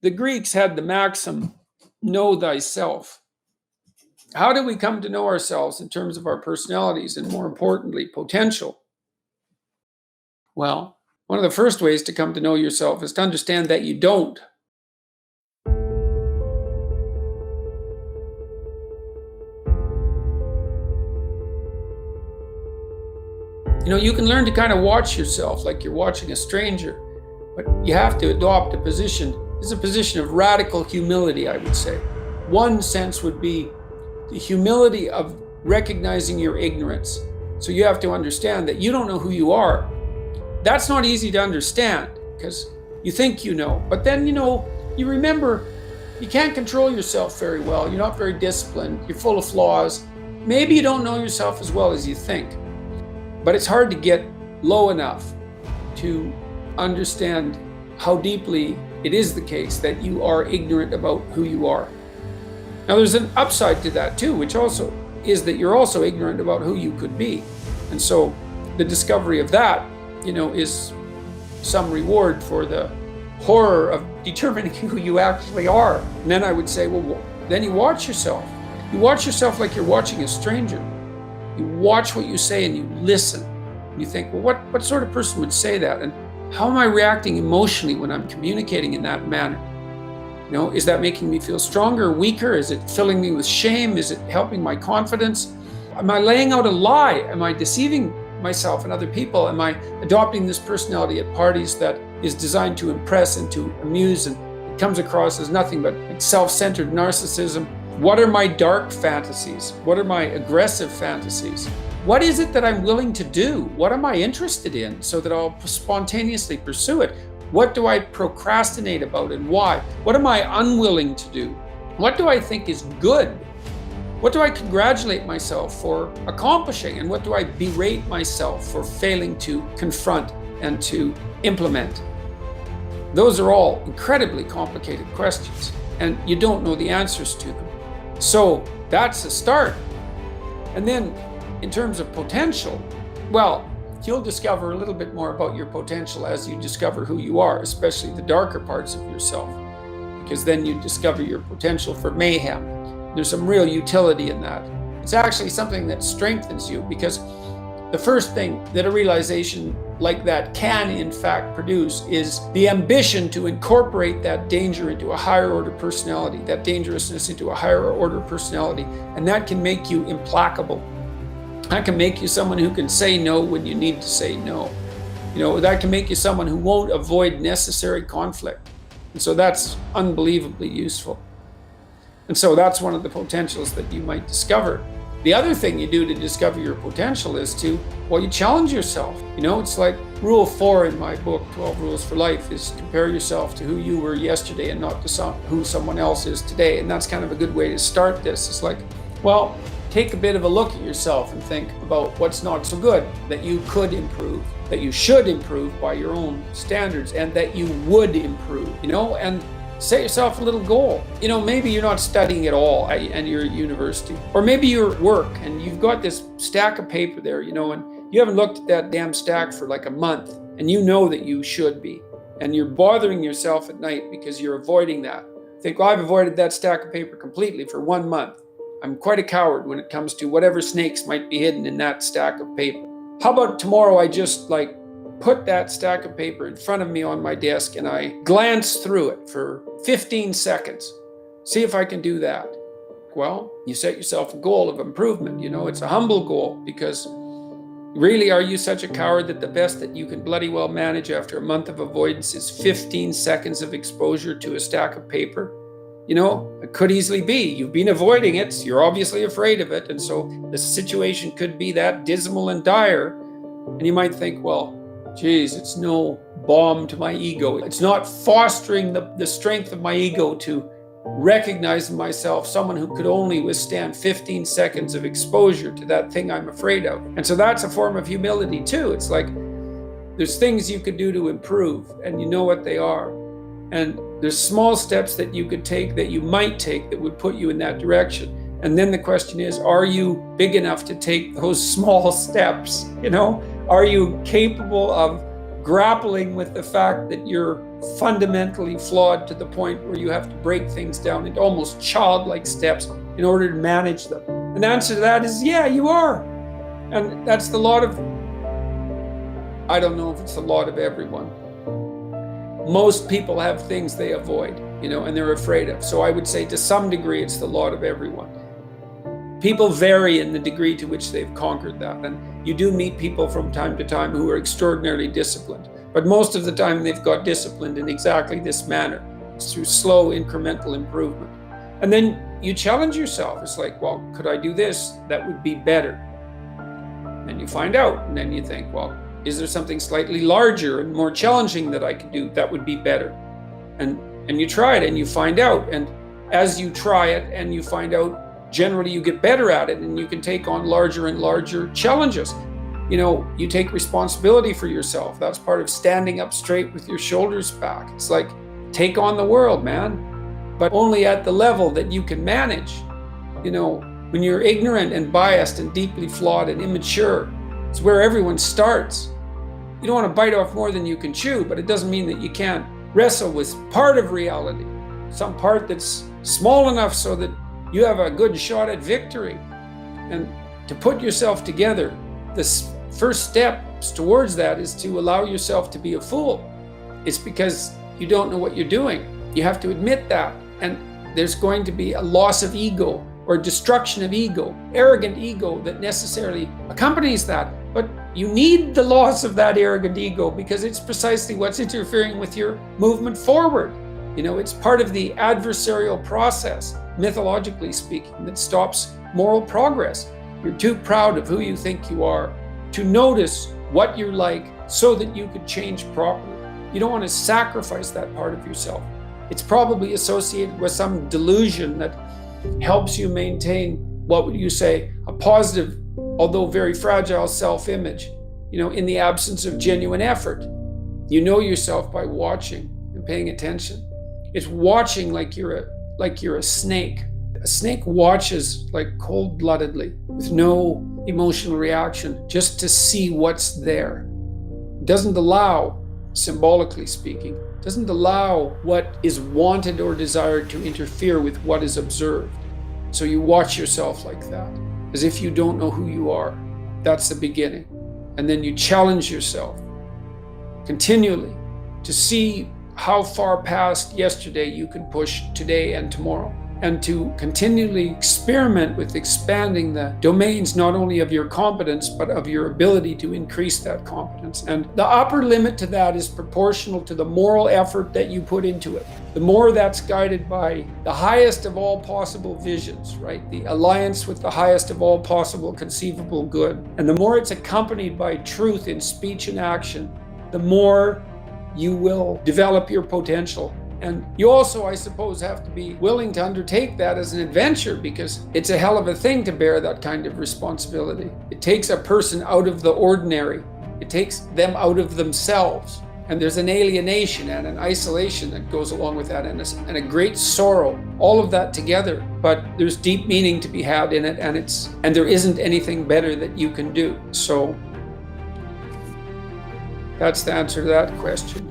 The Greeks had the maxim, know thyself. How do we come to know ourselves in terms of our personalities and, more importantly, potential? Well, one of the first ways to come to know yourself is to understand that you don't. You can learn to kind of watch yourself like you're watching a stranger, but you have to adopt a position. It's a position of radical humility, I would say. One sense would be the humility of recognizing your ignorance. So you have to understand that you don't know who you are. That's not easy to understand because you think you know, but then you remember you can't control yourself very well. You're not very disciplined. You're full of flaws. Maybe you don't know yourself as well as you think. But it's hard to get low enough to understand how deeply it is the case that you are ignorant about who you are. Now, there's an upside to that too, which also is that you're also ignorant about who you could be. And so the discovery of that, is some reward for the horror of determining who you actually are. And then I would say, well, then you watch yourself. You watch yourself like you're watching a stranger. You watch what you say and you listen. You think, well, what sort of person would say that? And how am I reacting emotionally when I'm communicating in that manner? Is that making me feel stronger or weaker? Is it filling me with shame? Is it helping my confidence? Am I laying out a lie? Am I deceiving myself and other people? Am I adopting this personality at parties that is designed to impress and to amuse, and it comes across as nothing but self-centered narcissism? What are my dark fantasies? What are my aggressive fantasies? What is it that I'm willing to do? What am I interested in so that I'll spontaneously pursue it? What do I procrastinate about and why? What am I unwilling to do? What do I think is good? What do I congratulate myself for accomplishing? And what do I berate myself for failing to confront and to implement? Those are all incredibly complicated questions, and you don't know the answers to them. So that's a start. And then in terms of potential, well, you'll discover a little bit more about your potential as you discover who you are, especially the darker parts of yourself, because then you discover your potential for mayhem. There's some real utility in that. It's actually something that strengthens you, because the first thing that a realization like that can in fact produce is the ambition to incorporate that danger into a higher order personality, that dangerousness into a higher order personality, and that can make you implacable. That can make you someone who can say no when you need to say no. That can make you someone who won't avoid necessary conflict. And so that's unbelievably useful. And so that's one of the potentials that you might discover. The other thing you do to discover your potential is you challenge yourself. It's like rule 4 in my book, 12 Rules for Life, is compare yourself to who you were yesterday and not to who someone else is today. And that's kind of a good way to start this. It's like, take a bit of a look at yourself and think about what's not so good, that you could improve, that you should improve by your own standards, and that you would improve, and set yourself a little goal. Maybe you're not studying at all and you're at university, or maybe you're at work and you've got this stack of paper there, and you haven't looked at that damn stack for like a month, and you know that you should be, and you're bothering yourself at night because you're avoiding that. Think, I've avoided that stack of paper completely for 1 month. I'm quite a coward when it comes to whatever snakes might be hidden in that stack of paper. How about tomorrow I just put that stack of paper in front of me on my desk and I glance through it for 15 seconds. See if I can do that. Well, you set yourself a goal of improvement. It's a humble goal, because really, are you such a coward that the best that you can bloody well manage after a month of avoidance is 15 seconds of exposure to a stack of paper? It could easily be. You've been avoiding it. You're obviously afraid of it. And so the situation could be that dismal and dire. And you might think, well, geez, it's no balm to my ego. It's not fostering the strength of my ego to recognize in myself someone who could only withstand 15 seconds of exposure to that thing I'm afraid of. And so that's a form of humility too. It's like there's things you could do to improve, and you know what they are. And there's small steps that you could take, that you might take, that would put you in that direction. And then the question is, are you big enough to take those small steps? Are you capable of grappling with the fact that you're fundamentally flawed to the point where you have to break things down into almost childlike steps in order to manage them? And the answer to that is, yeah, you are. And that's the lot of, I don't know if it's the lot of everyone. Most people have things they avoid, and they're afraid of. So I would say to some degree, it's the lot of everyone. People vary in the degree to which they've conquered that. And you do meet people from time to time who are extraordinarily disciplined. But most of the time they've got disciplined in exactly this manner. It's through slow incremental improvement. And then you challenge yourself. It's like, well, could I do this? That would be better. And you find out, and then you think, well, is there something slightly larger and more challenging that I could do that would be better? And you try it and you find out. And as you try it and you find out, generally you get better at it and you can take on larger and larger challenges. You take responsibility for yourself. That's part of standing up straight with your shoulders back. It's like, take on the world, man, but only at the level that you can manage. When you're ignorant and biased and deeply flawed and immature, it's where everyone starts. You don't want to bite off more than you can chew, but it doesn't mean that you can't wrestle with part of reality, some part that's small enough so that you have a good shot at victory. And to put yourself together, the first steps towards that is to allow yourself to be a fool. It's because you don't know what you're doing. You have to admit that. And there's going to be a loss of ego or destruction of ego, arrogant ego that necessarily accompanies that. But you need the loss of that arrogant ego because it's precisely what's interfering with your movement forward. It's part of the adversarial process, mythologically speaking, that stops moral progress. You're too proud of who you think you are to notice what you're like so that you could change properly. You don't want to sacrifice that part of yourself. It's probably associated with some delusion that helps you maintain, what would you say, a positive, although very fragile self-image, in the absence of genuine effort. You know yourself by watching and paying attention. It's watching like you're a snake. A snake watches like cold-bloodedly with no emotional reaction, just to see what's there. It doesn't allow, symbolically speaking, doesn't allow what is wanted or desired to interfere with what is observed. So you watch yourself like that, as if you don't know who you are. That's the beginning. And then you challenge yourself continually to see how far past yesterday you can push today and tomorrow, and to continually experiment with expanding the domains not only of your competence, but of your ability to increase that competence. And the upper limit to that is proportional to the moral effort that you put into it. The more that's guided by the highest of all possible visions, right? The alliance with the highest of all possible conceivable good. And the more it's accompanied by truth in speech and action, the more you will develop your potential. And you also, I suppose, have to be willing to undertake that as an adventure, because it's a hell of a thing to bear that kind of responsibility. It takes a person out of the ordinary. It takes them out of themselves. And there's an alienation and an isolation that goes along with that, and a great sorrow, all of that together. But there's deep meaning to be had in it, and there isn't anything better that you can do. So that's the answer to that question.